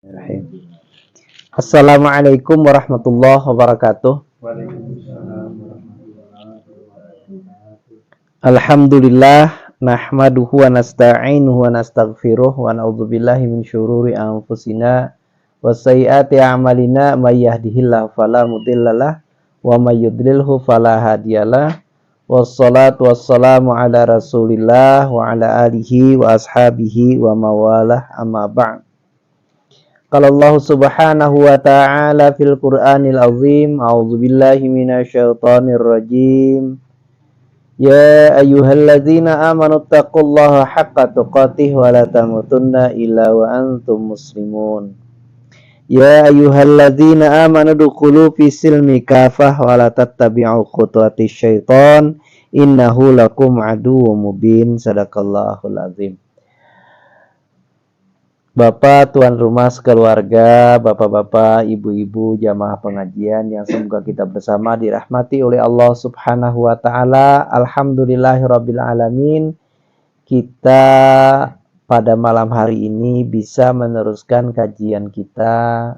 Bismillahirrahmanirrahim. Assalamualaikum warahmatullahi wabarakatuh. Alhamdulillah nahmaduhu wa nasta'inuhu wa nastaghfiruh wa na'udzubillahi min syururi anfusina wa sayyiati a'malina may yahdihillahu fala mudhillalah wa may yudlilhu fala hadiyalah. Wassalatu wassalamu ala Rasulillah wa ala alihi wa ashabihi wa mawalah amma ba'd. Qala Allah subhanahu wa ta'ala fil Qur'anil azim, a'udzu billahi minasyaitonir rajim. Ya ayyuhalladzina amanu taqullaha haqqa tuqatih wa la tamutunna illa wa antum muslimun. Ya ayyuhalladzina amanu dukhulu fis silmi kafah wa la tattabi'u khutuwatis syaiton innahu lakum aduwwum mubin. Sadaqallahul azim. Bapak, tuan rumah sekeluarga, bapak-bapak, ibu-ibu, jamaah pengajian yang semoga kita bersama dirahmati oleh Allah Subhanahu wa taala. Alhamdulillahirabbil alamin. Kita pada malam hari ini bisa meneruskan kajian kita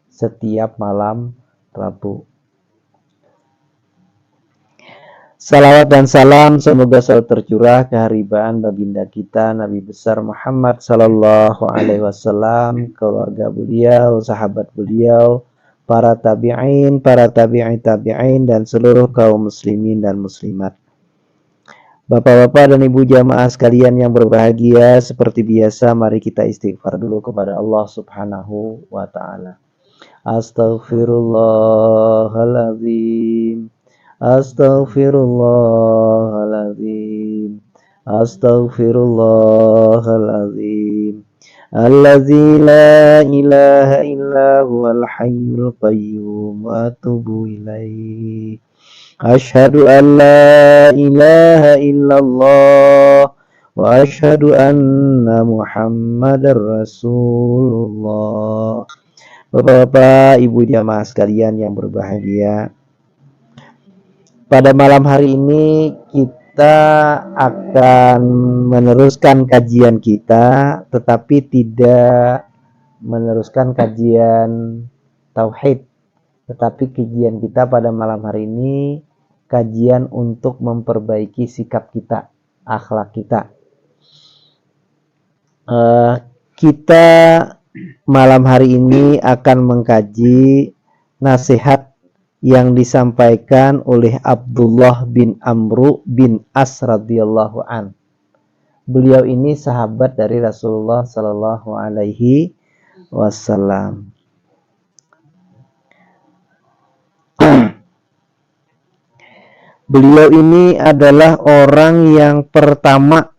setiap malam Rabu. Salawat dan salam semoga selalu tercurah keharibaan baginda kita Nabi besar Muhammad sallallahu alaihi wasallam, keluarga beliau, sahabat beliau, para tabi'in, para tabi'in tabi'in dan seluruh kaum muslimin dan muslimat. Bapak-bapak dan ibu jamaah sekalian yang berbahagia, seperti biasa mari kita istighfar dulu kepada Allah Subhanahu wa taala. Astaghfirullahaladzim. Astaghfirullahaladzim. Astaghfirullahaladzim. Allazi la ilaha illa huwal hayyul qayyum wa atubu ilaihi. Asyhadu an la ilaha illallah wa asyhadu anna Muhammadar Rasulullah. Bapak-bapak, ibu jamaah sekalian yang berbahagia, pada malam hari ini kita akan meneruskan kajian kita, tetapi tidak meneruskan kajian tauhid. Tetapi kajian kita pada malam hari ini kajian untuk memperbaiki sikap kita, akhlak kita. Kita malam hari ini akan mengkaji nasihat yang disampaikan oleh Abdullah bin Amru bin As radhiyallahu an. Beliau ini sahabat dari Rasulullah sallallahu alaihi wasallam. Beliau ini adalah orang yang pertama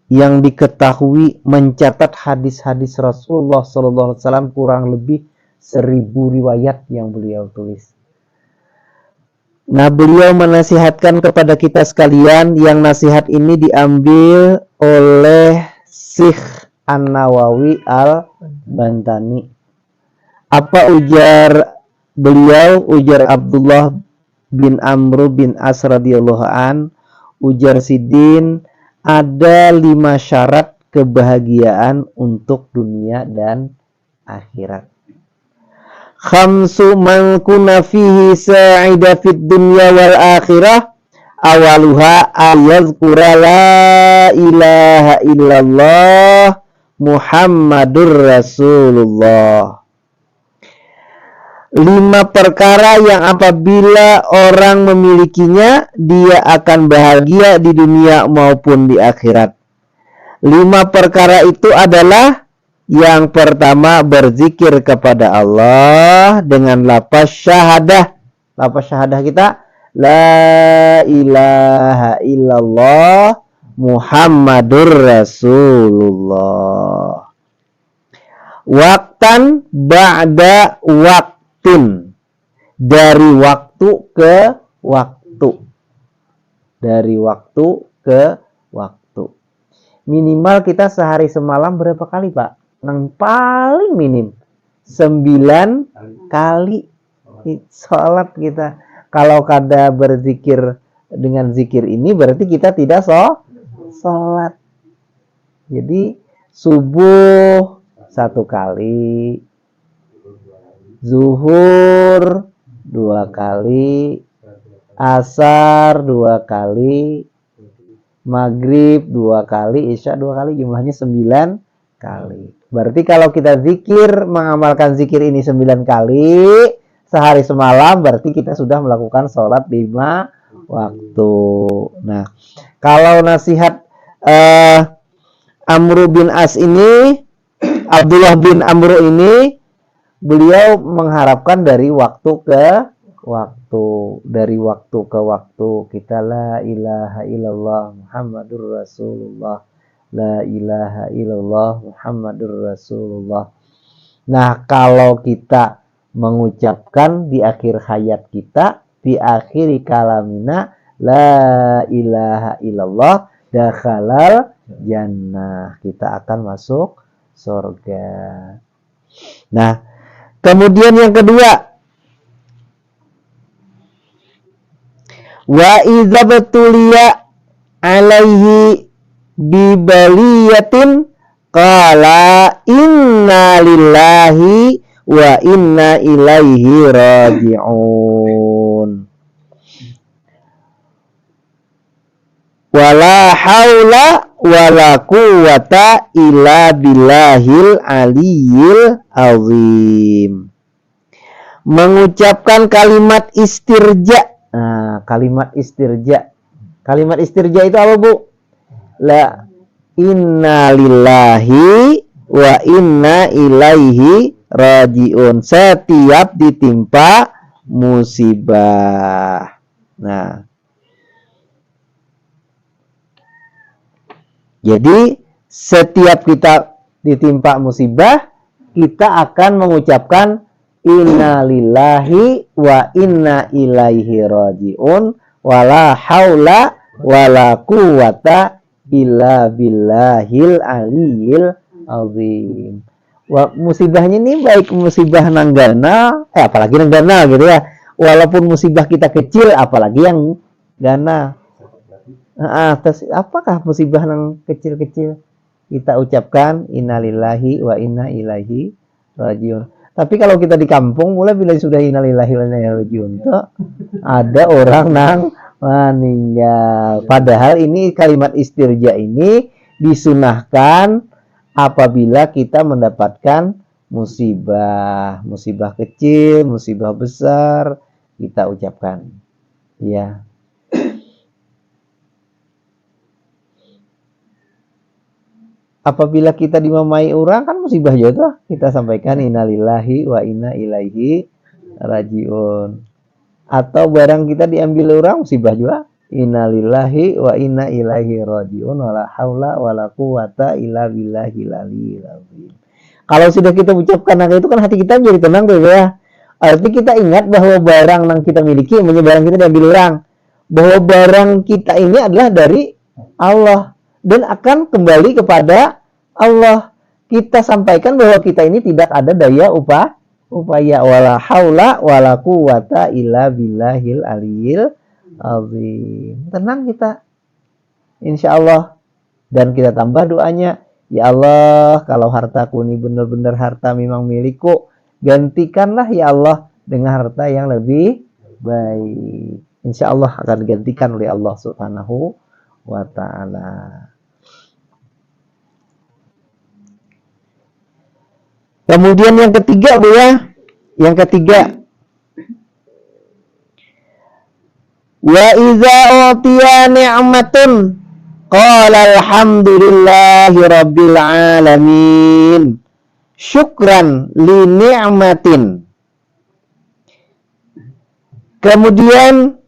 yang diketahui mencatat hadis-hadis Rasulullah sallallahu alaihi wasallam, kurang lebih 1000 riwayat yang beliau tulis. Nah, beliau menasihatkan kepada kita sekalian, yang nasihat ini diambil oleh Syekh An-Nawawi Al-Bantani. Apa ujar beliau? Ujar Abdullah bin Amr bin As radhiyallahu an, ujar Sidin, ada 5 syarat kebahagiaan untuk dunia dan akhirat. Khamsu man kuna fihi sa'ida fid dunya wal akhirah, awaluha ayazkura la ilaha illallah Muhammadur Rasulullah. 5 perkara yang apabila orang memilikinya, dia akan bahagia di dunia maupun di akhirat. 5 perkara itu adalah: yang pertama, berzikir kepada Allah dengan lafaz syahadah. Lafaz syahadah kita la ilaha illallah Muhammadur Rasulullah. Waktan ba'da waktin, dari waktu ke waktu. Dari waktu ke waktu. Minimal kita sehari semalam berapa kali, Pak? Yang paling minim 9 kali sholat kita. Kalau kada berzikir dengan zikir ini, berarti kita tidak sholat. Jadi subuh 1 kali, zuhur 2 kali, asar 2 kali, maghrib 2 kali, isya 2 kali, jumlahnya 9 kali. Berarti kalau kita zikir, mengamalkan zikir ini 9 kali sehari semalam, berarti kita sudah melakukan sholat 5 waktu. Nah, kalau nasihat Amr bin As ini, Abdullah bin Amr ini, beliau mengharapkan dari waktu ke waktu, dari waktu ke waktu. Kita la ilaha illallah Muhammadur Rasulullah, la ilaha illallah Muhammadur Rasulullah. Nah, kalau kita mengucapkan di akhir hayat kita, di akhir kalamina, la ilaha illallah, dakhalal jannah, kita akan masuk surga. Nah, kemudian yang kedua, wa idza batuliya alaihi bibaliyatin qala inna lillahi wa inna ilaihi raji'un. Wala haula wala quwwata illa billahil aliyil azim. Mengucapkan kalimat istirja. Nah, kalimat istirja. Kalimat istirja itu apa, Bu? La inna lillahi wa inna ilaihi raji'un. Setiap ditimpa musibah. Nah, jadi setiap kita ditimpa musibah, kita akan mengucapkan inna lillahi wa inna ilaihi raji'un, wala haula wala quwwata illa billahil aliyil azim. Wah, musibahnya ini baik musibah nanggana, apalagi nanggana gitu ya. Walaupun musibah kita kecil, apalagi yang gana. Terus apakah musibah yang kecil-kecil? Kita ucapkan innalillahi wa inna ilaihi rajiun. Tapi kalau kita di kampung, mulai bila sudah innalillahi wa inna ilaihi rajiun, ada orang nang meninggal. Padahal ini kalimat istirja ini disunahkan apabila kita mendapatkan musibah, musibah kecil, musibah besar, kita ucapkan. Ya. Apabila kita dimamai orang, kan musibah juga, kita sampaikan innalillahi wa inna ilaihi rajiun. Atau barang kita diambil orang, musibah juga, innalillahi wa inna ilaihi rajiun, wala haula wala quwwata illa billahil aliyil azim. Kalau sudah kita ucapkan itu kan hati kita menjadi tenang tuh ya. Arti kita ingat bahwa barang yang kita miliki, barang kita diambil orang, bahwa barang kita ini adalah dari Allah dan akan kembali kepada Allah. Kita sampaikan bahwa kita ini tidak ada daya upaya wala haula wala quwwata illa billahil aliyil azim. Tenang kita, insya Allah. Dan kita tambah doanya, ya Allah, kalau hartaku ini benar-benar harta memang milikku, gantikanlah ya Allah dengan harta yang lebih baik. Insya Allah akan digantikan oleh Allah Subhanahu wa ta'ala. Kemudian yang ketiga, Bu ya. Yang ketiga, wa iza utiya ni'matun qala alhamdulillahi rabbil alamin syukran li ni'matin. Kemudian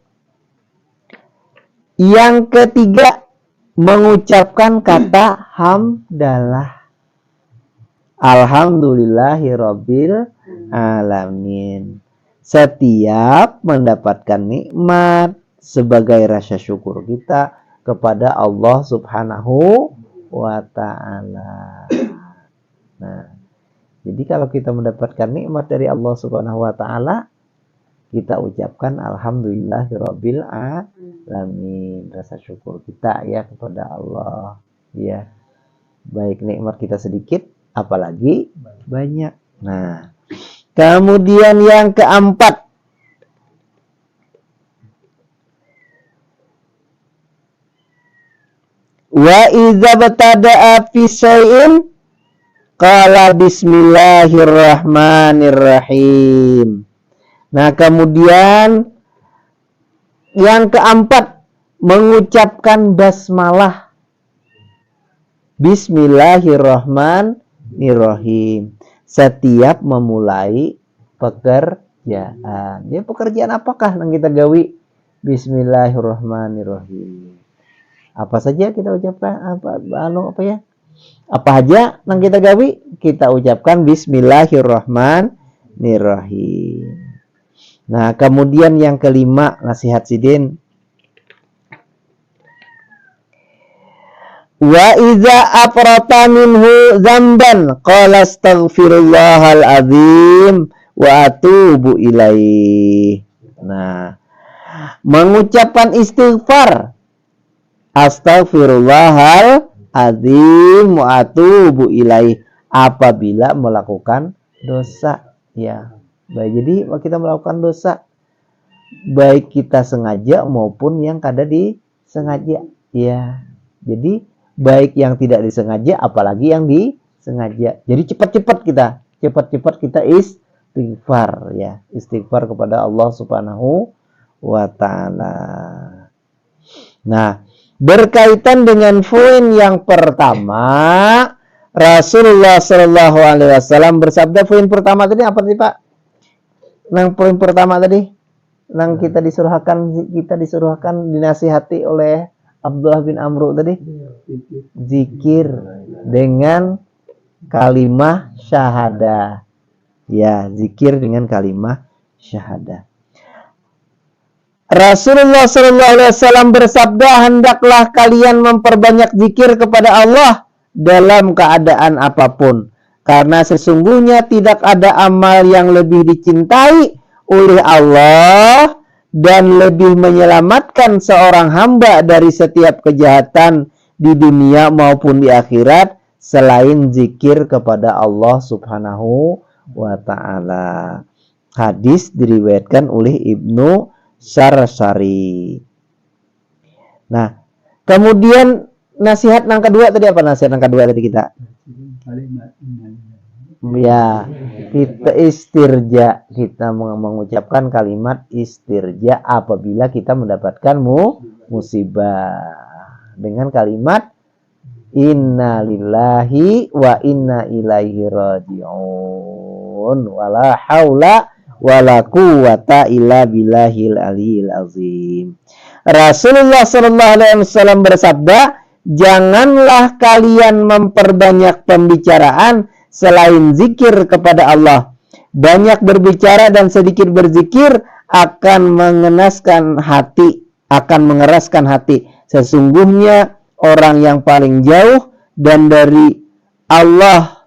yang ketiga, mengucapkan kata hamdalah. Alhamdulillahi rabbil alamin. Setiap mendapatkan nikmat sebagai rasa syukur kita kepada Allah Subhanahu wa ta'ala. Nah, jadi kalau kita mendapatkan nikmat dari Allah Subhanahu wa ta'ala, kita ucapkan alhamdulillahi rabbil alamin, rasa syukur kita ya kepada Allah. Ya. Baik nikmat kita sedikit apalagi banyak. Nah, kemudian yang keempat, wa idza btada'a fi syai'in qala bismillahirrahmanirrahim. Nah, kemudian yang keempat, mengucapkan basmalah. Bismillahirrahmanirrahim. Setiap memulai pekerjaan. Ya, pekerjaan apakah yang kita gawi? Bismillahirrahmanirrahim. Apa saja kita ucapkan? Apa aja yang kita gawi? Kita ucapkan Bismillahirrahmanirrahim. Nah, kemudian yang kelima, nasihat Sidin. Wa iza afrata minhu dzamban qala astaghfirullahal azim wa atubu ilaih. Nah, mengucapkan istighfar, astaghfirullahal azim wa atubu ilaih, apabila melakukan dosa. Ya, baik, jadi kita melakukan dosa, baik kita sengaja maupun yang kada disengaja. Ya, jadi baik yang tidak disengaja apalagi yang disengaja. Jadi cepat-cepat kita istighfar, ya, istighfar kepada Allah Subhanahu wa taala. Nah, berkaitan dengan poin yang pertama, Rasulullah Shallallahu Alaihi Wasallam bersabda, poin pertama tadi apa sih Pak? Yang poin pertama tadi, yang kita disuruhkan dinasihati oleh Abdullah bin Amru tadi, zikir dengan kalimah syahadah. Ya, zikir dengan kalimah syahadah. Rasulullah Shallallahu Alaihi Wasallam bersabda, hendaklah kalian memperbanyak zikir kepada Allah dalam keadaan apapun, karena sesungguhnya tidak ada amal yang lebih dicintai oleh Allah dan lebih menyelamatkan seorang hamba dari setiap kejahatan di dunia maupun di akhirat selain zikir kepada Allah Subhanahu wa taala. Hadis diriwayatkan oleh Ibnu Sarsari. Nah, kemudian nasihat yang kedua tadi apa? Nasihat yang kedua tadi kita? Ya, kita istirja, kita mengucapkan kalimat istirja apabila kita mendapatkan musibah dengan kalimat inna lillahi wa inna ilaihi raji'un wala haula wala quwwata illa billahil aliyil azim. Rasulullah sallallahu alaihi wasallam bersabda, janganlah kalian memperbanyak pembicaraan selain zikir kepada Allah. Banyak berbicara dan sedikit berzikir akan mengeraskan hati. Sesungguhnya orang yang paling jauh dan dari Allah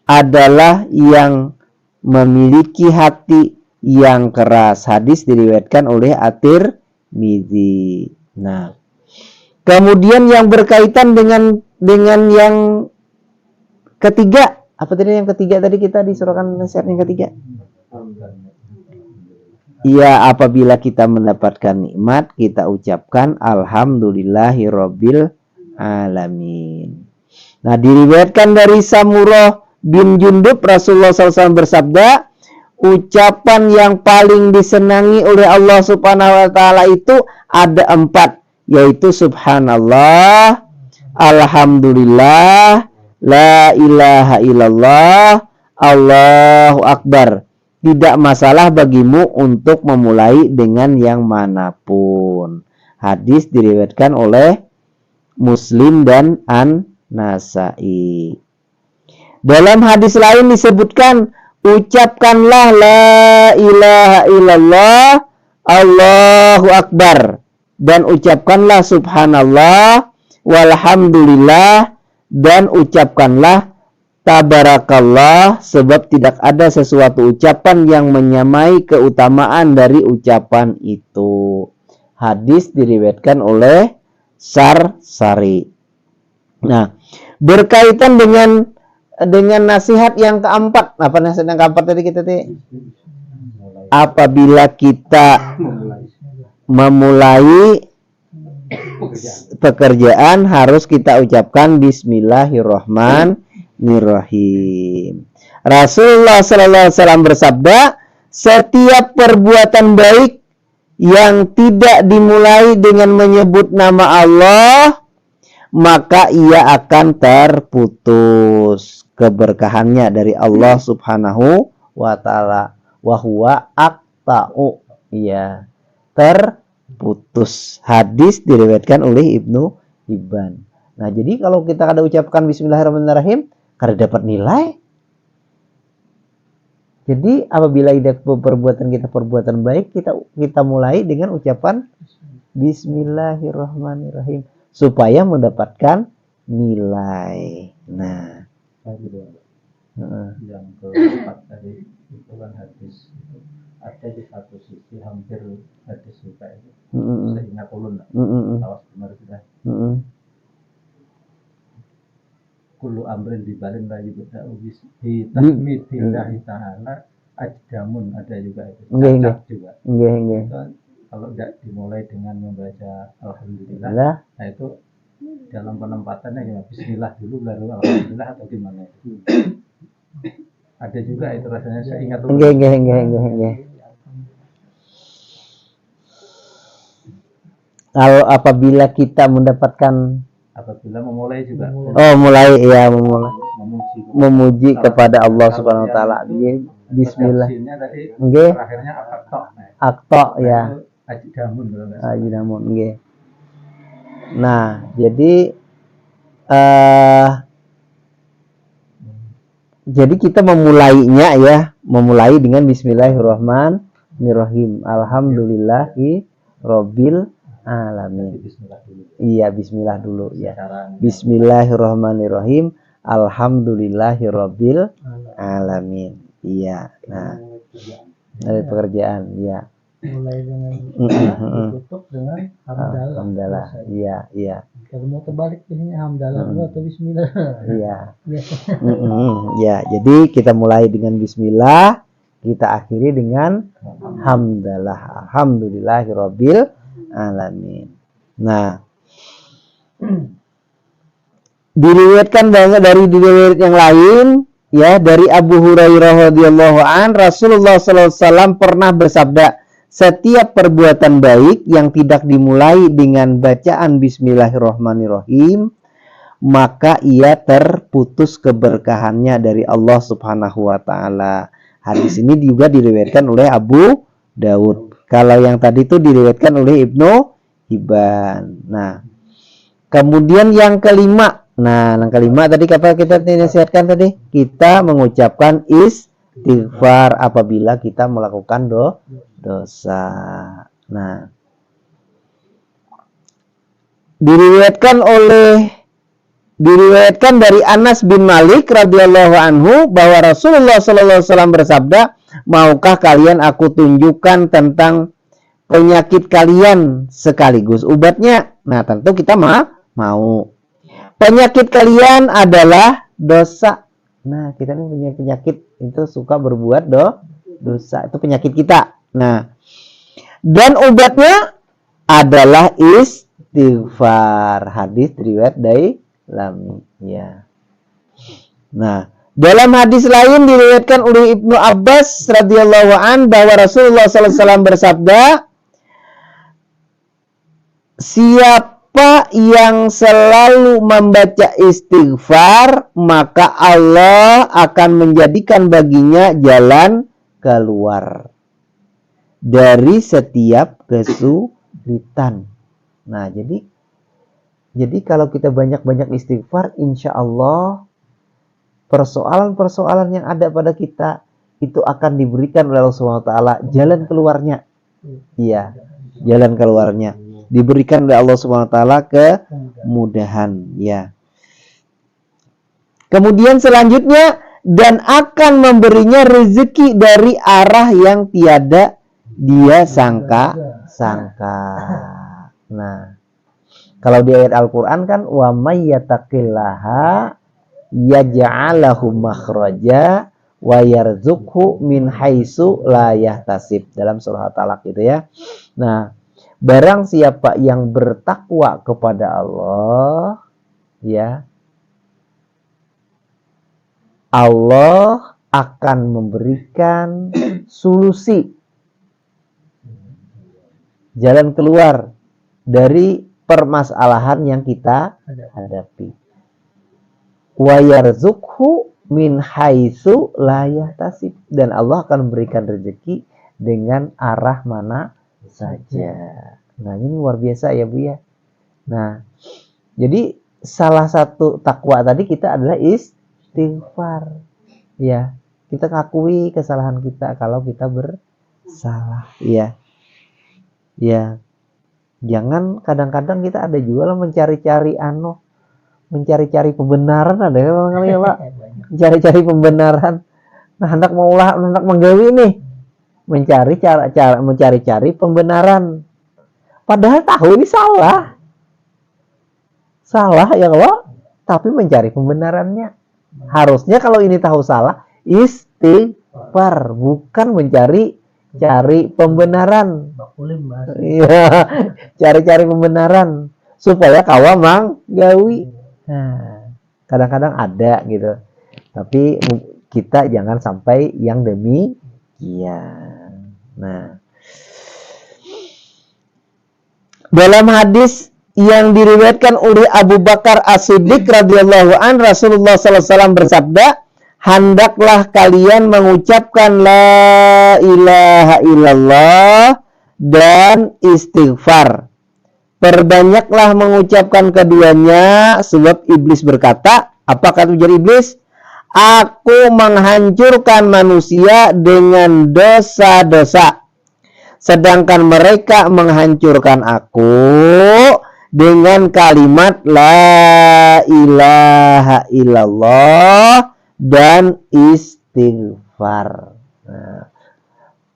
adalah yang memiliki hati yang keras. Hadis diriwayatkan oleh At-Tirmidzi. Nah, kemudian yang berkaitan dengan yang ketiga, apa tadi yang ketiga tadi kita disuruhkan nasihat yang ketiga? Ya, apabila kita mendapatkan nikmat, kita ucapkan alhamdulillahirabbil alamin. Nah, diriwayatkan dari Samurah bin Jundub, Rasulullah SAW bersabda, ucapan yang paling disenangi oleh Allah Subhanahu wa taala itu ada 4, yaitu subhanallah, alhamdulillah, la ilaha illallah, Allahu akbar. Tidak masalah bagimu untuk memulai dengan yang manapun. Hadis diriwayatkan oleh Muslim dan An-Nasa'i. Dalam hadis lain disebutkan, ucapkanlah la ilaha illallah, Allahu akbar, dan ucapkanlah subhanallah, walhamdulillah, dan ucapkanlah tabarakallah, sebab tidak ada sesuatu ucapan yang menyamai keutamaan dari ucapan itu. Hadis diriwayatkan oleh Sarsari. Nah, Berkaitan dengan nasihat yang keempat. Apa nasihat yang keempat tadi kita tadi? Apabila kita memulai pekerjaan harus kita ucapkan Bismillahirrahmanirrahim. Rasulullah SAW bersabda, setiap perbuatan baik yang tidak dimulai dengan menyebut nama Allah, maka ia akan terputus keberkahannya dari Allah Subhanahu wa ta'ala. Wahuwa aqta'u, ya, terputus. Hadis diriwayatkan oleh Ibnu Hibban. Nah, jadi kalau kita kada ucapkan Bismillahirrahmanirrahim, kada dapat nilai. Jadi apabila ada perbuatan kita perbuatan baik, kita mulai dengan ucapan Bismillahirrahmanirrahim supaya mendapatkan nilai. Nah, yang keempat tadi itu kan hadis ada di satu sisi hampir hadis juga itu. Saya ingat ulun lah. Awas benar sudah. Kullu amrin dibalin la yubda'u bi tahmidillahi ta'ala ajdamun, ada juga itu. Juga. Kalau tidak dimulai dengan membaca alhamdulillah, nah itu dalam penempatannya gimana? Bismillah dulu baru alhamdulillah atau gimana itu? Ada juga itu rasanya, saya ingat dulu. Kalau apabila kita mendapatkan, apabila memulai juga. Mulai ya, memuji kepada Allah Subhanahu wa taala. Bismillah. Terakhirnya akto ya. Ajidamun nggih. Nah, jadi kita memulai dengan Bismillahirrahmanirrahim. Alhamdulillahi Rabbil alamin. Iya, bismillah dulu ya. Bismillahirrahmanirrahim. Alhamdulillahi Rabbil alamin. Iya. Nah, dari pekerjaan, ya. Mulai dengan ditutup dengan hamdalah. Iya. Kalau mau terbalik biasanya hamdalah dulu atau bismillah. Iya. Ya, jadi kita mulai dengan bismillah, kita akhiri dengan hamdalah. Alhamdulillahirabbil alamin. Nah, diriwayatkan banyak dari riwayat yang lain, ya, dari Abu Hurairah radhiyallahu an, Rasulullah sallallahu alaihi wasallam pernah bersabda, setiap perbuatan baik yang tidak dimulai dengan bacaan Bismillahirrahmanirrahim, maka ia terputus keberkahannya dari Allah Subhanahu wa taala. Hadis ini juga diriwayatkan oleh Abu Daud. Kalau yang tadi itu diriwayatkan oleh Ibnu Hibban. Nah, kemudian yang kelima. Nah, yang kelima tadi apa kita nasihatkan tadi? Kita mengucapkan istighfar apabila kita melakukan dosa. Nah, diriwayatkan dari Anas bin Malik radhiyallahu anhu bahwa Rasulullah sallallahu alaihi wasallam bersabda, maukah kalian aku tunjukkan tentang penyakit kalian sekaligus obatnya? Nah, tentu kita mau. Penyakit kalian adalah dosa. Nah, kita ini punya penyakit itu suka berbuat dosa. Itu penyakit kita. Nah, dan obatnya adalah istighfar. Hadis riwayat Dailami. Ya. Nah, dalam hadis lain diriwayatkan oleh Ibnu Abbas radhiyallahu an bahwa Rasulullah sallallahu alaihi wasallam bersabda, siapa yang selalu membaca istighfar, maka Allah akan menjadikan baginya jalan keluar dari setiap kesulitan. Nah, jadi kalau kita banyak-banyak istighfar, insya Allah persoalan-persoalan yang ada pada kita itu akan diberikan oleh Allah SWT jalan keluarnya. Iya, jalan keluarnya diberikan oleh Allah SWT kemudahan. Ya. Kemudian selanjutnya, dan akan memberinya rezeki dari arah yang tiada dia sangka. Nah, Kalau di ayat Al-Qur'an kan wa may yattaqillaha yaj'alahu makhraja wa yarzuqhu min haitsu la yahtasib, dalam surah At-Talaq gitu ya. Nah, barang siapa yang bertakwa kepada Allah, ya, Allah akan memberikan solusi, jalan keluar dari permasalahan yang kita hadapi. Wa yarzuqhu min haitsu la yahtasib, dan Allah akan memberikan rezeki dengan arah mana saja. Nah, ini luar biasa ya, Bu ya. Nah, jadi salah satu takwa tadi kita adalah istighfar. Ya, kita ngakui kesalahan kita kalau kita bersalah, ya. Ya. Jangan kadang-kadang kita ada juga lah mencari-cari pembenaran, ada orang kali ya, Pak. Mencari-cari pembenaran. Nah, hendak menggawi nih. Mencari-cari pembenaran. Padahal tahu ini salah. Salah ya, Allah, tapi mencari pembenarannya. Harusnya kalau ini tahu salah, istighfar, bukan mencari pembenaran. Iya, cari pembenaran supaya kawa manggawi. Nah, kadang-kadang ada gitu. Tapi kita jangan sampai yang demikian. Nah, dalam hadis yang diriwayatkan oleh Abu Bakar As-Siddiq radhiyallahu an, Rasulullah sallallahu alaihi wasallam bersabda, hendaklah kalian mengucapkan la ilaha illallah dan istighfar. Perbanyaklah mengucapkan keduanya, sebab iblis berkata, apa kata ujar iblis? Aku menghancurkan manusia dengan dosa-dosa, sedangkan mereka menghancurkan aku dengan kalimat la ilaha illallah dan istighfar. Nah,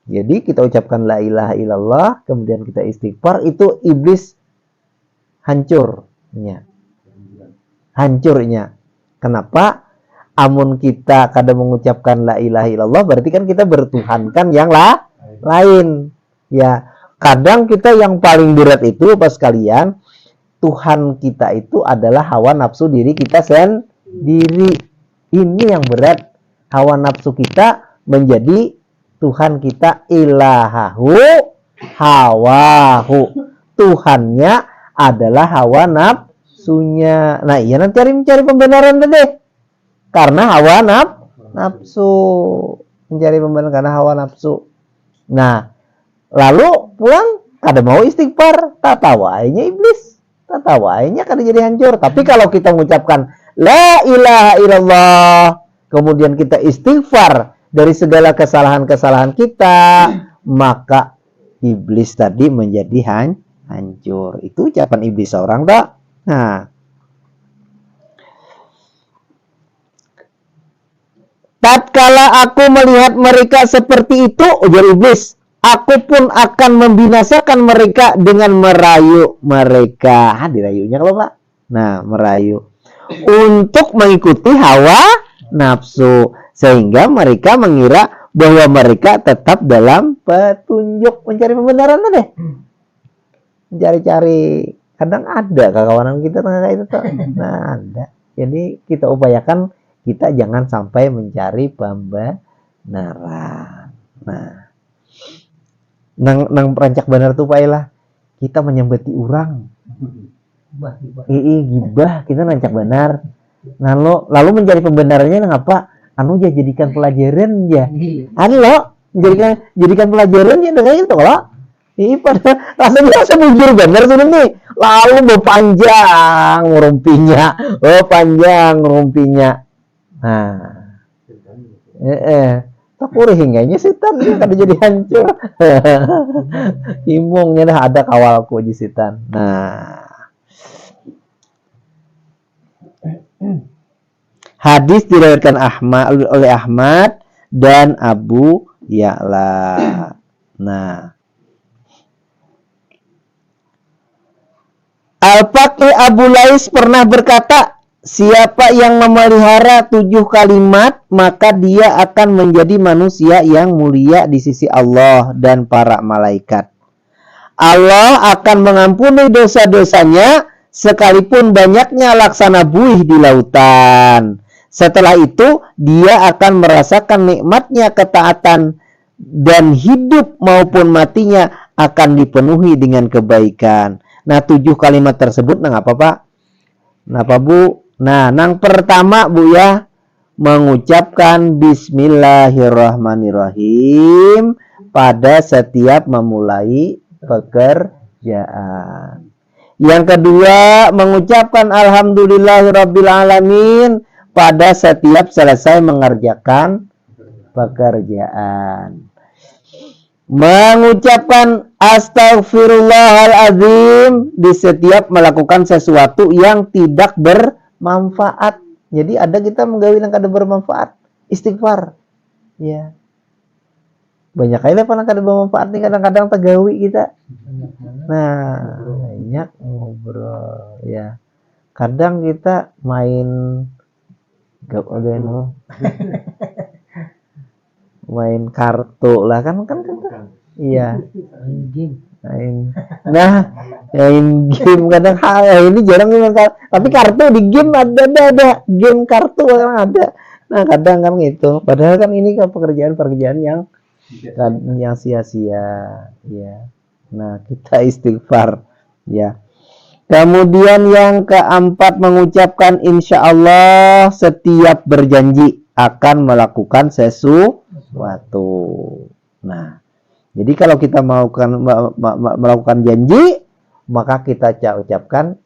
jadi kita ucapkan la ilaha illallah, kemudian kita istighfar, itu iblis hancurnya. Kenapa? Amun kita kadang mengucapkan la ilaha illallah, berarti kan kita bertuhankan yang lain. Ya, kadang kita yang paling berat itu pas kalian, Tuhan kita itu adalah hawa nafsu diri kita sendiri. Ini yang berat. Hawa nafsu kita menjadi Tuhan kita, ilahahu hawahu. Tuhannya adalah hawa nafsunya. Nah, iya, nanti mencari pembenaran deh. Karena hawa nafsu. Mencari pembenaran karena hawa nafsu. Nah, lalu pulang kada mau istighfar, tatawainya iblis. Tatawainya kada jadi hancur. Tapi kalau kita mengucapkan la ilaha illallah, kemudian kita istighfar dari segala kesalahan-kesalahan kita, maka iblis tadi menjadi hancur. Itu ucapan iblis seorang tak? Nah, tatkala aku melihat mereka seperti itu, ujar iblis, aku pun akan membinasakan mereka dengan merayu mereka. Dirayunya kalau Pak. Nah, merayu untuk mengikuti hawa nafsu, sehingga mereka mengira bahwa mereka tetap dalam petunjuk. Mencari pembenaran deh. Mencari-cari. Kadang ada kawan kita kayak itu tuh. Nah, ada. Jadi kita upayakan kita jangan sampai mencari pembenaran. Nah, nang perancak benar tuh Pak lah, kita menyembati orang. Gibah kita rancak benar. Nah, lalu mencari pembenarannya ngapa? Anu ya jadikan pelajaran ya. Lo jadikan pelajaran ya dengan itu kalau. Pada rasanya saya bujur benar sudah nih. Lalu berpanjang rumpinya. Nah, takuri hingganya setan kada jadi hancur. Imungnya dah ada kawalku di setan. Nah, hadis diriwayatkan oleh Ahmad dan Abu Ya'la. Nah, Al-Faqih Abu Lais pernah berkata, siapa yang memelihara 7 kalimat, maka dia akan menjadi manusia yang mulia di sisi Allah dan para malaikat. Allah akan mengampuni dosa-dosanya sekalipun banyaknya laksana buih di lautan. Setelah itu, dia akan merasakan nikmatnya ketaatan dan hidup maupun matinya akan dipenuhi dengan kebaikan. Nah, 7 kalimat tersebut, nah apa Pak? Napa Bu? Nah, yang pertama Bu ya, mengucapkan Bismillahirrahmanirrahim pada setiap memulai pekerjaan. Yang kedua, mengucapkan Alhamdulillahirrabbilalamin pada setiap selesai mengerjakan pekerjaan. Mengucapkan Astaghfirullahaladzim di setiap melakukan sesuatu yang tidak bermanfaat. Jadi ada kita menggawi yang kada bermanfaat, istighfar. Ya. Banyak kali apa kada bermanfaat nih kadang-kadang tegawi kita. Nah, banyak ngobrol ya. Kadang kita main main kartu lah kan iya main game kadang ini jarang main kartu, tapi kartu di game ada game kartu kadang ada. Nah kadang kan gitu, padahal kan ini kan pekerjaan yang sia-sia ya. Nah kita istighfar ya. Kemudian yang keempat, mengucapkan insya Allah setiap berjanji akan melakukan sesuatu. Nah, jadi kalau kita melakukan janji, maka kita ucapkan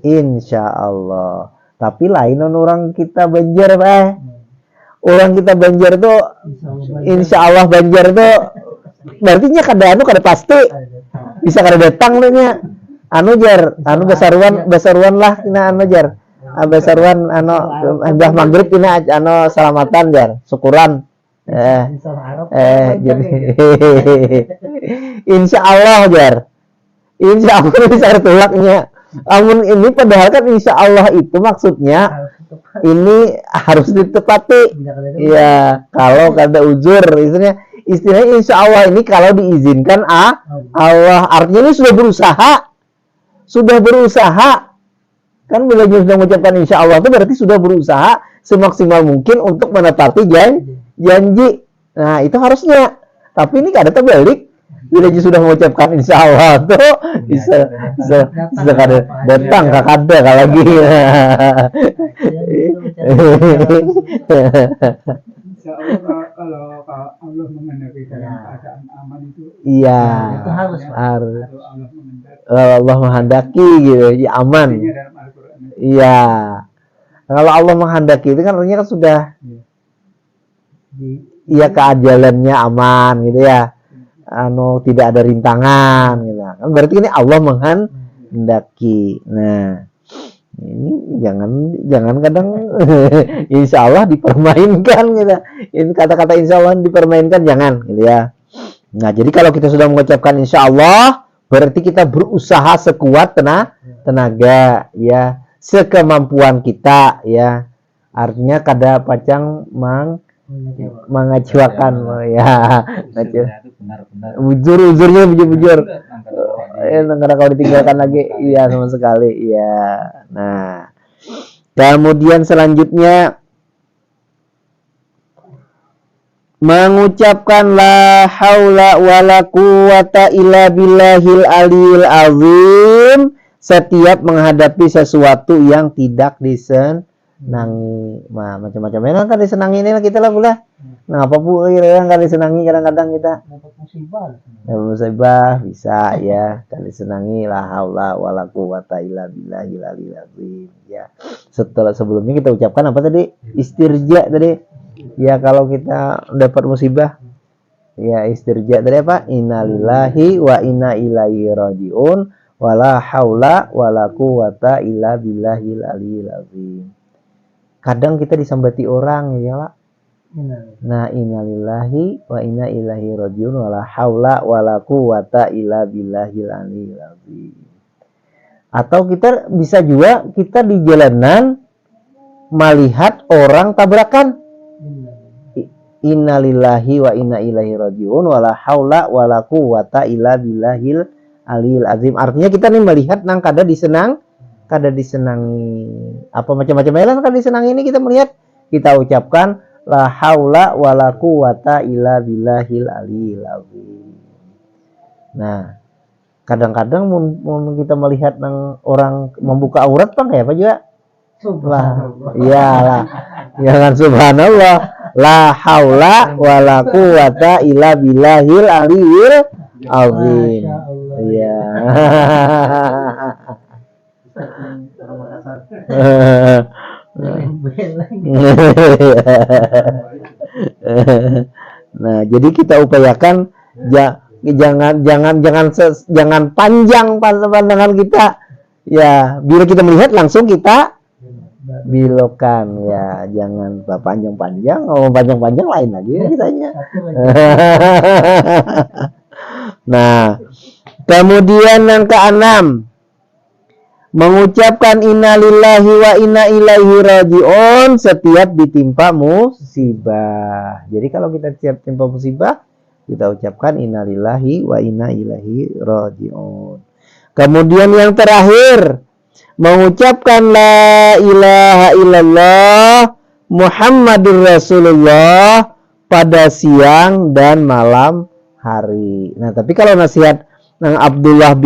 insya Allah. Tapi lain orang kita Banjar, orang kita Banjar tuh insya Allah Banjar tuh berarti kada pasti bisa kada datang nya. Jar, basaruan lah kina jar. Basaruan dah maghrib kina salamatan jar, syukuran. Jadi insya Allah jar. Insya Allah bisa tulaknya. Amun ini padahal kan insya Allah itu maksudnya ini harus ditepati. Ya, kalau kada uzur istilahnya insya Allah ini kalau diizinkan Allah, artinya ini sudah berusaha kan bila sudah mengucapkan insya Allah itu berarti sudah berusaha semaksimal mungkin untuk menepati janji. Nah itu harusnya, tapi ini kada terbalik. Bila sudah mengucapkan insya Allah tuh bisa kada datang kada lagi. Insya Allah kalau Allah menghendaki dalam keadaan aman itu, iya, itu harus. Allah menghendaki gitu, ya aman. Iya. Kalau Allah menghendaki itu kan artinya kan sudah, iya keajalannya aman gitu ya. Tidak ada rintangan gitu. Kan berarti ini Allah menghendaki. Nah, ini jangan kadang insya Allah dipermainkan gitu. Ini kata-kata insya Allah dipermainkan jangan gitu ya. Nah jadi kalau kita sudah mengucapkan insya Allah berarti kita berusaha sekuat tenaga ya, sekemampuan kita ya. Artinya kada pacang mengecewakan ya. Uzurnya bujur. Karena kalau ditinggalkan lagi, iya sama sekali, iya. Nah, kemudian selanjutnya mengucapkan la haula wala quwata illa billahil aliyil azim setiap menghadapi sesuatu yang tidak disenangi. Macam-macam memang kan disenangi ini kita lah pula. Nah, apa pun yang kan disenangi kadang-kadang kita dapat musibah bisa ya, kan disenangi la haula wala quwata illa billahil aliyil azim ya. Sebelumnya kita ucapkan apa tadi? Istirja tadi. Ya kalau kita dapat musibah ya istirja tadi apa? Innalillahi wa inna ilaihi rajiun wala haula wala quwata illa billahil aliyil azim. Kadang kita disambati orang ya Pak. Nah innalillahi wa inna ilaihi rajiun wala haula wala quwata illa billahil aliyil azim. Atau kita bisa juga kita di jalanan melihat orang tabrakan. Innalillahi wa inna ilaihi rajiun wala haula wala quwata illa billahil aliyil azim. Artinya kita nih melihat nang kada disenangi apa macam-macam elan kada disenangi ini kita melihat, kita ucapkan la haula wala quwata illa billahil aliyil azim. Nah, kadang-kadang mun kita melihat nang orang membuka aurat bang kayak apa juga? Lah, iyalah. Jangan subhanallah. La haula wala quwata illa billahil aliyil azim. Iya. Nah, jadi kita upayakan jangan panjang pandangan kita. Ya, bila kita melihat langsung kita bilokkan, ya jangan panjang-panjang. Oh, panjang-panjang lain lagi kitanya. Nah, kemudian yang keenam, mengucapkan innalillahi wa inna ilaihi rajiun setiap ditimpa musibah. Jadi kalau kita setiap timpa musibah, kita ucapkan innalillahi wa inna ilaihi rajiun. Kemudian yang terakhir, mengucapkan la ilaha illallah Muhammadur Rasulullah pada siang dan malam hari. Nah, tapi kalau nasihat nang Abdullah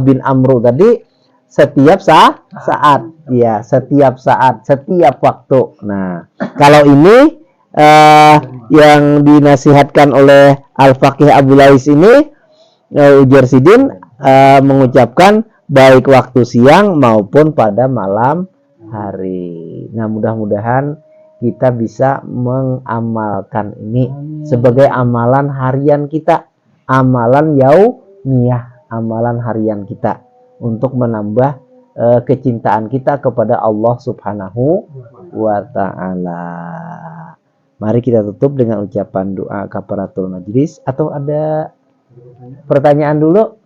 bin Amru tadi setiap saat, ya, setiap saat, setiap waktu. Nah, kalau ini yang dinasihatkan oleh Al-Faqih Abu Lais ini, Ujar Sidin mengucapkan baik waktu siang maupun pada malam hari. Nah, mudah-mudahan kita bisa mengamalkan ini sebagai amalan harian kita, amalan yaumiyah, amalan harian kita untuk menambah kecintaan kita kepada Allah Subhanahu wa taala. Mari kita tutup dengan ucapan doa kafaratul majlis. Atau ada pertanyaan dulu?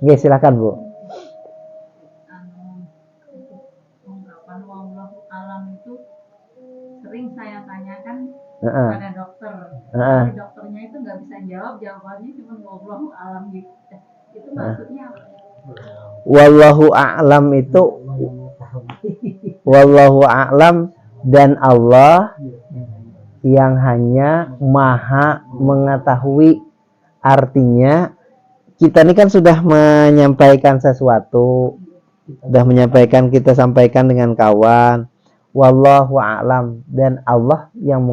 Oke, silakan Bu. Ungkapan wallahu alam itu sering saya tanyakan pada dokter. Tapi dokternya itu nggak bisa jawab, jawabannya cuma wallahu alam gitu. Itu maksudnya apa? Wallahu a'lam itu wallahu a'lam, dan Allah yang hanya maha mengetahui. Artinya kita ini kan sudah menyampaikan sesuatu, sudah menyampaikan, kita sampaikan dengan kawan, wallahu a'lam, dan Allah yang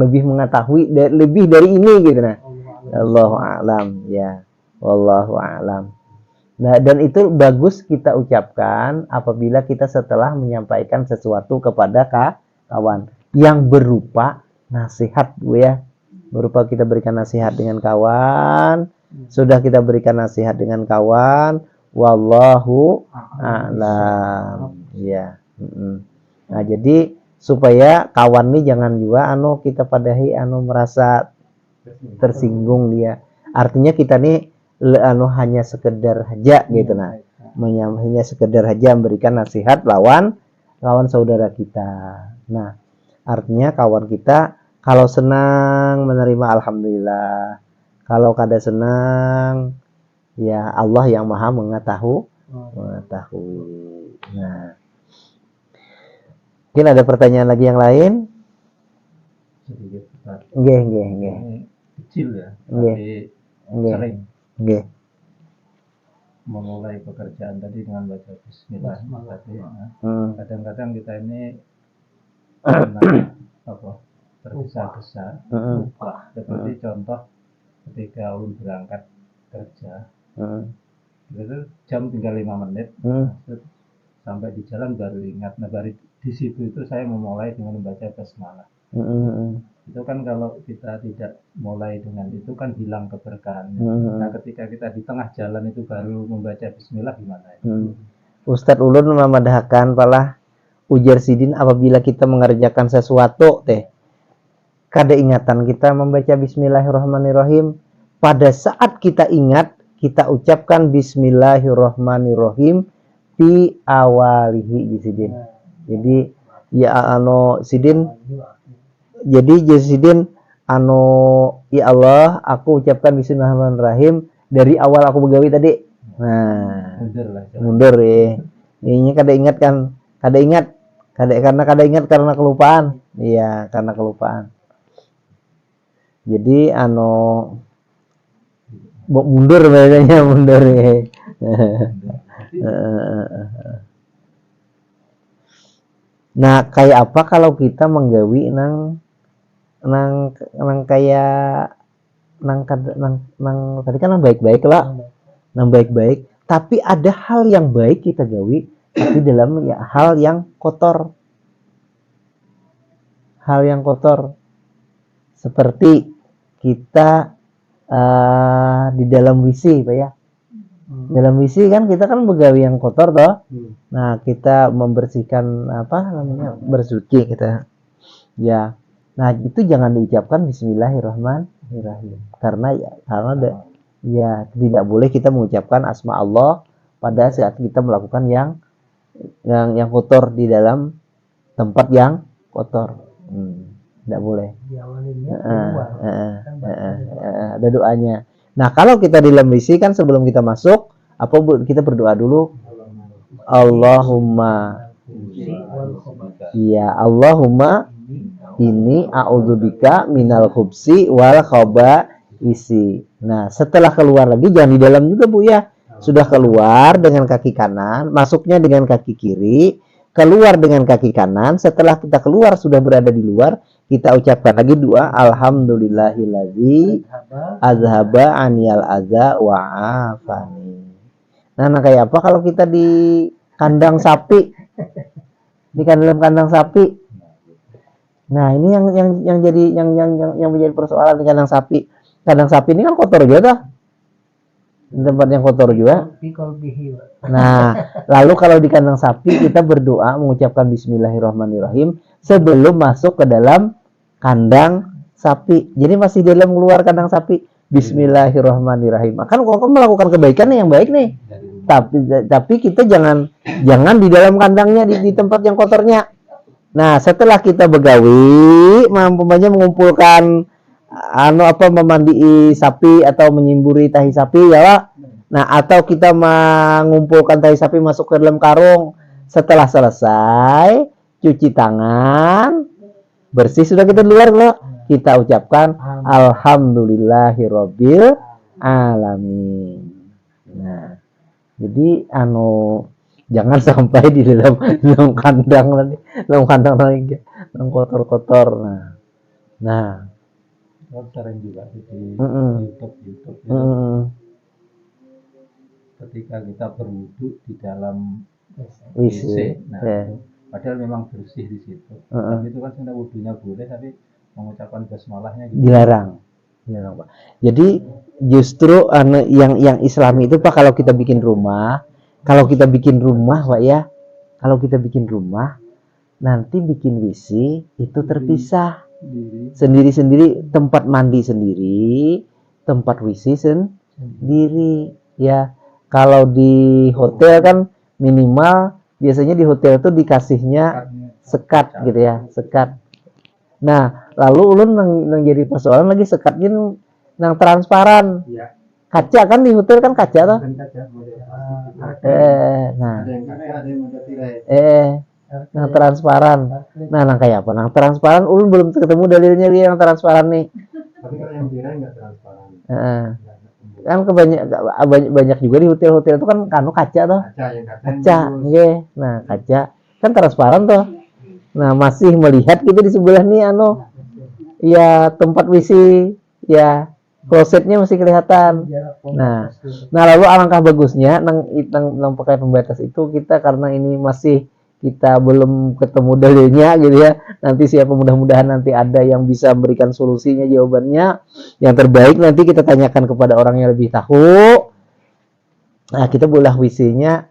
lebih mengetahui lebih dari ini gitu. Nah, Allahu a'lam, ya, wallahu a'lam. Nah, dan itu bagus kita ucapkan apabila kita setelah menyampaikan sesuatu kepada kawan yang berupa nasihat, Bu, ya, berupa kita berikan nasihat dengan kawan. Sudah kita berikan nasihat dengan kawan, wallahu a'lam, ya. Nah, jadi supaya kawan nih jangan juga kita padahi merasa tersinggung dia. Artinya kita nih hanya sekedar aja gitu, nah, hanya sekedar aja memberikan nasihat lawan saudara kita. Nah, artinya kawan kita kalau senang menerima alhamdulillah. Kalau kada senang, ya Allah yang maha mengetahui. Nah, mungkin ada pertanyaan lagi yang lain? Sedikit, Pak. Nggih. Kecil ya, tapi sering. Nggih. Memulai pekerjaan tadi dengan baca bismillah. Kadang-kadang kita ini tergesa-gesa, lupa. Seperti contoh ketika ulun berangkat kerja, itu jam tinggal 5 menit, sampai di jalan baru ingat. Nah, dari di situ itu saya memulai dengan membaca basmalah. Itu kan kalau kita tidak mulai dengan itu kan hilang keberkahannya. Nah, ketika kita di tengah jalan itu baru membaca bismillah, gimana ya? Ustadz ulun memadahkan pala Ujar Sidin apabila kita mengerjakan sesuatu kada ingatan kita membaca bismillahirrahmanirrahim. Pada saat kita ingat, kita ucapkan bismillahirrahmanirrahim fi awalihi Sidin. Jadi ya Sidin, jadi Sidin ya Allah, aku ucapkan bismillahirrahmanirrahim dari awal aku begawi tadi. Nah, mundur ya. Ini kada ingat karena kelupaan. Iya, karena kelupaan. Jadi mundur biasanya mundur ya. Nah, kayak apa kalau kita menggawi nang kayak nang tadi kan nang baik-baik lah. Nang baik-baik, tapi ada hal yang baik kita gawi, tapi dalam ya hal yang kotor. Hal yang kotor. Seperti kita di dalam WC, Pak ya. Dalam WC kan kita kan begawi yang kotor toh. Nah, kita membersihkan bersuci kita. Ya. Nah, itu jangan diucapkan bismillahirrahmanirrahim. Karena tidak boleh kita mengucapkan asma Allah pada saat kita melakukan yang kotor di dalam tempat yang kotor. Tidak boleh. Ada doanya. Nah, kalau kita di dalam WC kan sebelum kita masuk, kita berdoa dulu. Allahumma ini a'udzubika minal khubsi wal khaba'isi. Nah, setelah keluar lagi jangan di dalam juga Bu ya. Sudah keluar dengan kaki kanan, masuknya dengan kaki kiri, keluar dengan kaki kanan. Setelah kita keluar sudah berada di luar, kita ucapkan lagi doa alhamdulillahillazi azhaba aniyal adza wa afani. Nah, kayak apa kalau kita di kandang sapi? Di dalam kandang sapi. Nah, ini yang menjadi persoalan di kandang sapi. Kandang sapi ini kan kotor juga tuh. Tempat yang kotor juga. Nah, lalu kalau di kandang sapi kita berdoa mengucapkan bismillahirrahmanirrahim sebelum masuk ke dalam kandang sapi. Jadi masih dalam keluar kandang sapi. Bismillahirrahmanirrahim. Kan kok melakukan kebaikan yang baik nih. Tapi kita jangan di dalam kandangnya di tempat yang kotornya. Nah, setelah kita begawi, mampunya mengumpulkan memandi sapi atau menyimburi tahi sapi ya Pak. Nah, atau kita mengumpulkan tahi sapi masuk ke dalam karung. Setelah selesai cuci tangan, bersih sudah kita di luar loh. Kita ucapkan alhamdulillahirabbil alamin. Nah, jadi jangan sampai di dalam kandang lagi, dalam kotor-kotor. Nah, sering juga di YouTube. Ketika kita berwudu di dalam WC, padahal memang bersih di situ. Tapi itu kan sebenarnya wudunya boleh, tapi mengucapkan basmalahnya gitu. Dilarang Pak. Jadi justru yang Islami itu Pak, kalau kita bikin rumah Pak ya, kalau kita bikin rumah nanti bikin WC itu terpisah sendiri-sendiri, tempat mandi sendiri, tempat WC sendiri ya. Kalau di hotel kan minimal biasanya di hotel tuh dikasihnya sekat gitu ya, sekat. Nah, lalu ulun nang jadi persoalan lagi sekatnya nang transparan. Kaca kan di hotel kan kaca tuh. Nang transparan. Nah, nang kayak apa? Nang transparan ulun belum ketemu dalilnya dia yang transparan nih. Tapi kalau yang tirai nggak transparan. Kan banyak juga di hotel-hotel itu kan kaca tuh. Kaca, nggih. Nah, kaca kan transparan tuh. Nah, masih melihat gitu di sebelah nih ya tempat WC ya, klosetnya masih kelihatan. Nah lalu alangkah bagusnya nang pakai pembatas itu kita, karena ini masih kita belum ketemu dalilnya gitu ya. Nanti siapa, mudah-mudahan nanti ada yang bisa memberikan solusinya, jawabannya yang terbaik nanti kita tanyakan kepada orang yang lebih tahu. Nah, kita belah WC-nya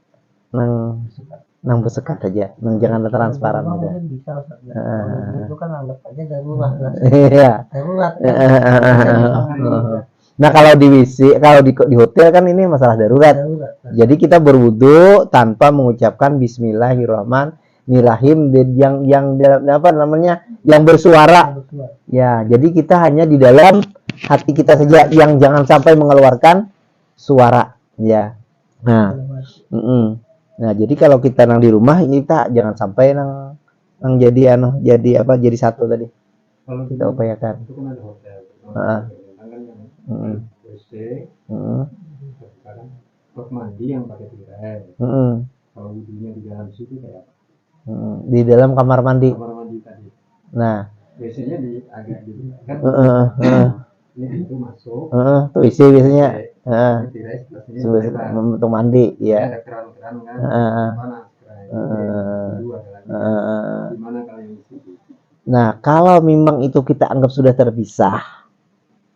nang bersekat aja, jangan transparan aja. Itu kan anggap aja darurat. Iya. Darurat. Nah, kalau di WC, kalau di hotel kan ini masalah darurat. Jadi kita berwudu tanpa mengucapkan Bismillahirrahmanirrahim yang apa namanya? Yang bersuara. Ya, jadi kita hanya di dalam hati kita saja yang jangan sampai mengeluarkan suara, ya. Nah, nah, jadi kalau kita nang di rumah ini kita jangan sampai nang jadi jadi satu tadi. Kalau kita upayakan. Itu kan ada hotel. WC, sekarang klub mandi yang pakai tirai. Kalau wudunya di dalam situ kayak apa? Di dalam kamar mandi. Kamar mandi tadi. Nah, WC-nya agak di kan. Ini pintu masuk. Tuh isi biasanya. Tirai sebelah sini. Untuk mandi, ya. Ada keran-keran kan. Mana keran? Dua ada lagi. Gimana kalau yang di situ? Nah, kalau memang itu kita anggap sudah terpisah,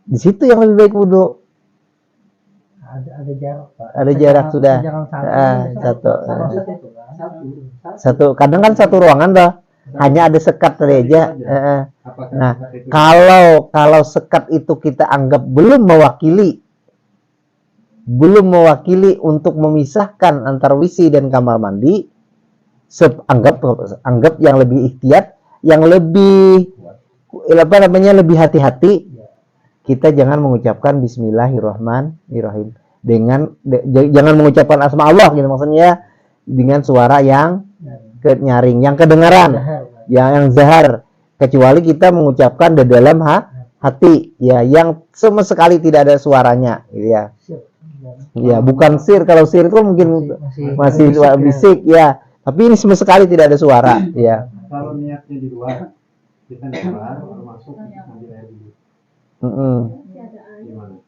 di situ yang lebih baik wudhu. Ada jarak, Pak. Ada jarak sudah. Satu. Kadang kan satu ruangan toh. Hanya ada sekat tadi aja. Nah, kalau sekat itu kita anggap belum mewakili untuk memisahkan antara WC dan kamar mandi, anggap yang lebih ihtiyat, yang lebih lebih hati-hati, kita jangan mengucapkan Bismillahirrahmanirrahim jangan mengucapkan asma Allah gitu, maksudnya dengan suara yang nyaring, yang kedengaran, yang zahar, kecuali kita mengucapkan di dalam hati, ya, yang sama sekali tidak ada suaranya, gitu ya. Ya, bukan sir. Kalau sir itu mungkin masih bisik, ya. Tapi ini sama sekali tidak ada suara, ya. Kalau niatnya di luar, kita di luar, baru masuk nanti air dulu. Gimana?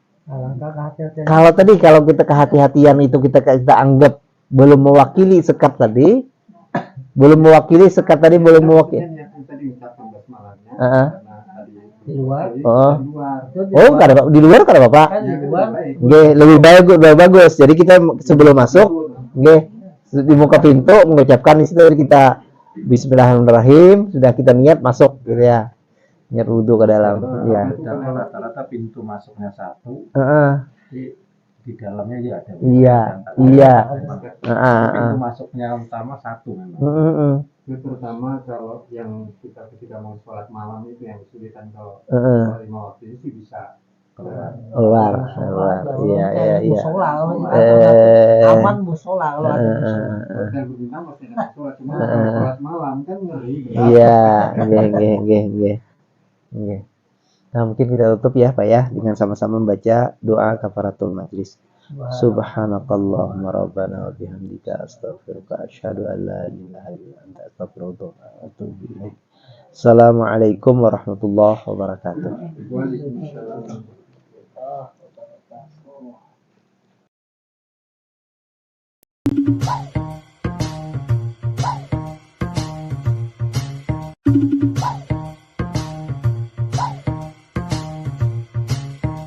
Kalau kita kehati-hatian itu kita anggap belum mewakili sekat tadi, belum mewakili. Tadi ucapan basmalahnya di luar. Nggak ada di luar, kan ada Bapak. Lebih bagus. Jadi kita sebelum masuk, di muka pintu mengucapkan di situ kita Bismillahirrahmanirrahim, sudah kita niat masuk, gitu ya. Niat wudhu ke dalam, ya. Rata-rata pintu masuknya satu, di dalamnya ya ada. Iya. Pintu masuknya utama satu memang. Terutama kalau yang kita ketika mau sholat malam itu yang kesulitan kalau 5 waktu itu sih bisa keluar. Iya. Aman musola kalau ada musola. Hotel berbintang pasti ada musola, cuma kalau sholat malam kan ngeri. Iya, nggih. Nah, mungkin kita tutup ya, Pak ya, dengan sama-sama membaca doa kafaratul majlis. Subhanakallahumma rabbana wa bihamdika astaghfiruka asyhadu an la ilaha illa anta astaghfiruka wa atubu ilaik. Assalamualaikum warahmatullahi wabarakatuh. Waalaikumsalam.